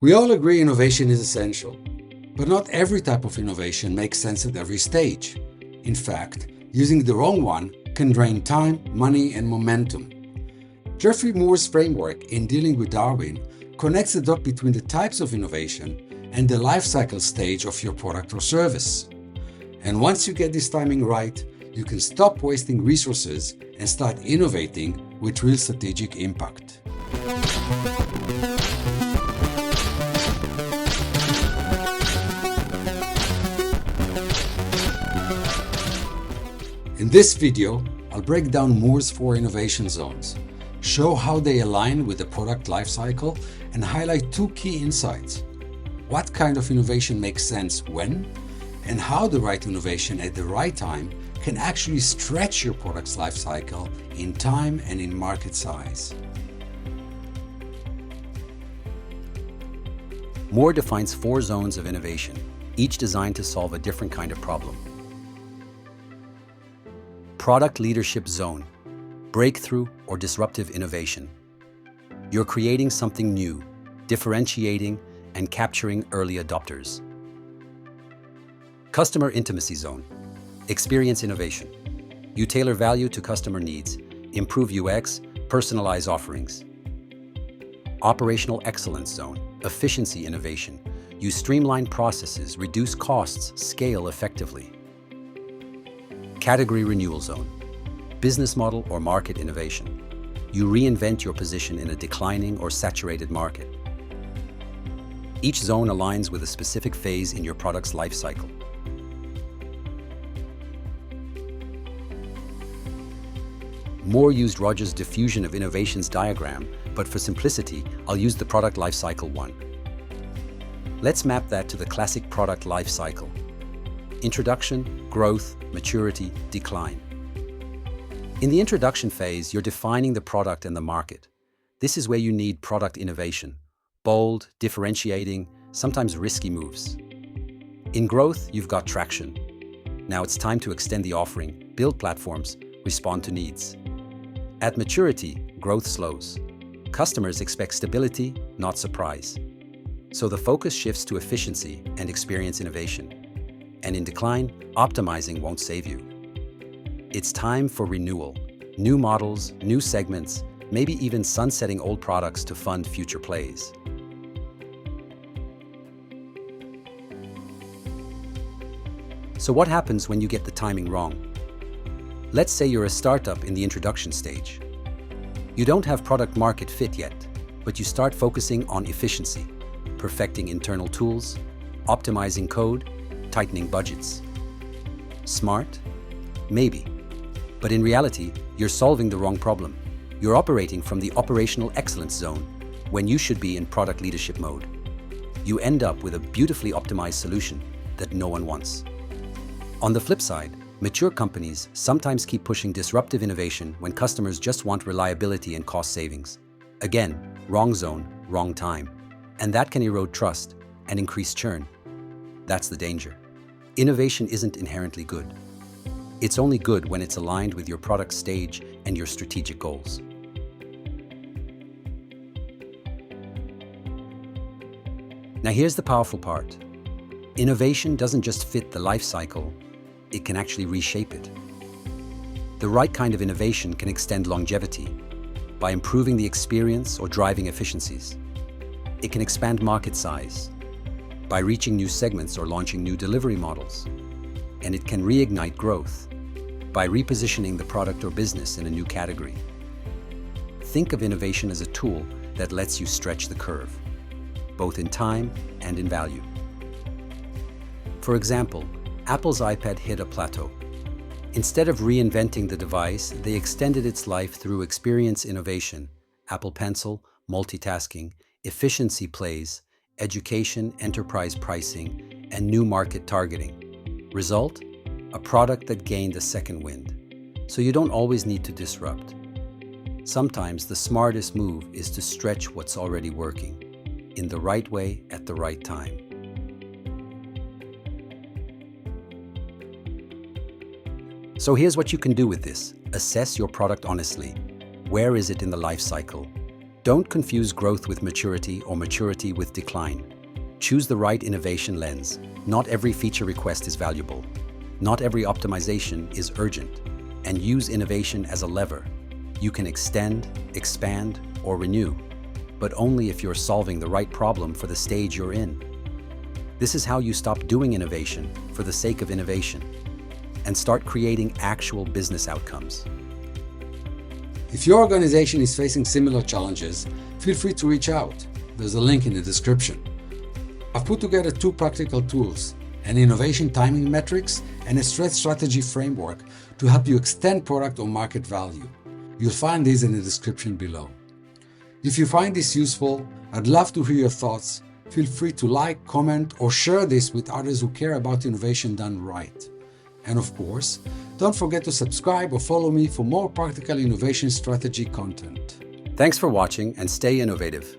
We all agree innovation is essential, but not every type of innovation makes sense at every stage. In fact, using the wrong one can drain time, money, and momentum. Geoffrey Moore's framework in dealing with Darwin connects the dot between the types of innovation and the life cycle stage of your product or service. And once you get this timing right, you can stop wasting resources and start innovating with real strategic impact. In this video, I'll break down Moore's 4 innovation zones, show how they align with the product lifecycle, and highlight 2 key insights: what kind of innovation makes sense when, and how the right innovation at the right time can actually stretch your product's lifecycle in time and in market size. Moore defines 4 zones of innovation, each designed to solve a different kind of problem. Product Leadership Zone: breakthrough or disruptive innovation. You're creating something new, differentiating and capturing early adopters. Customer Intimacy Zone: experience innovation. You tailor value to customer needs, improve UX, personalize offerings. Operational Excellence Zone: efficiency innovation. You streamline processes, reduce costs, scale effectively. Category Renewal Zone: business model or market innovation. You reinvent your position in a declining or saturated market. Each zone aligns with a specific phase in your product's life cycle. Moore used Rogers' diffusion of innovations diagram, but for simplicity, I'll use the product life cycle one. Let's map that to the classic product life cycle: introduction, growth, maturity, decline. In the introduction phase, you're defining the product and the market. This is where you need product innovation: bold, differentiating, sometimes risky moves. In growth, you've got traction. Now it's time to extend the offering, build platforms, respond to needs. At maturity, growth slows. Customers expect stability, not surprise. So the focus shifts to efficiency and experience innovation. And in decline, optimizing won't save you. It's time for renewal. New models, new segments, maybe even sunsetting old products to fund future plays. So what happens when you get the timing wrong? Let's say you're a startup in the introduction stage. You don't have product market fit yet, but you start focusing on efficiency, perfecting internal tools, optimizing code, tightening budgets. Smart? Maybe. But in reality, you're solving the wrong problem. You're operating from the operational excellence zone when you should be in product leadership mode. You end up with a beautifully optimized solution that no one wants. On the flip side, mature companies sometimes keep pushing disruptive innovation when customers just want reliability and cost savings. Again, wrong zone, wrong time. And that can erode trust and increase churn. That's the danger. Innovation isn't inherently good. It's only good when it's aligned with your product stage and your strategic goals. Now here's the powerful part. Innovation doesn't just fit the life cycle, it can actually reshape it. The right kind of innovation can extend longevity by improving the experience or driving efficiencies. It can expand market size by reaching new segments or launching new delivery models. And it can reignite growth by repositioning the product or business in a new category. Think of innovation as a tool that lets you stretch the curve, both in time and in value. For example, Apple's iPad hit a plateau. Instead of reinventing the device, they extended its life through experience innovation, Apple Pencil, multitasking, efficiency plays, education, enterprise pricing, and new market targeting. Result? A product that gained a second wind. So you don't always need to disrupt. Sometimes the smartest move is to stretch what's already working, in the right way at the right time. So here's what you can do with this. Assess your product honestly. Where is it in the life cycle? Don't confuse growth with maturity or maturity with decline. Choose the right innovation lens. Not every feature request is valuable. Not every optimization is urgent. And use innovation as a lever. You can extend, expand, or renew, but only if you're solving the right problem for the stage you're in. This is how you stop doing innovation for the sake of innovation and start creating actual business outcomes. If your organization is facing similar challenges, feel free to reach out. There's a link in the description. I've put together 2 practical tools, an innovation timing metrics and a stress strategy framework to help you extend product or market value. You'll find these in the description below. If you find this useful, I'd love to hear your thoughts. Feel free to like, comment, or share this with others who care about innovation done right. And of course, don't forget to subscribe or follow me for more practical innovation strategy content. Thanks for watching and stay innovative.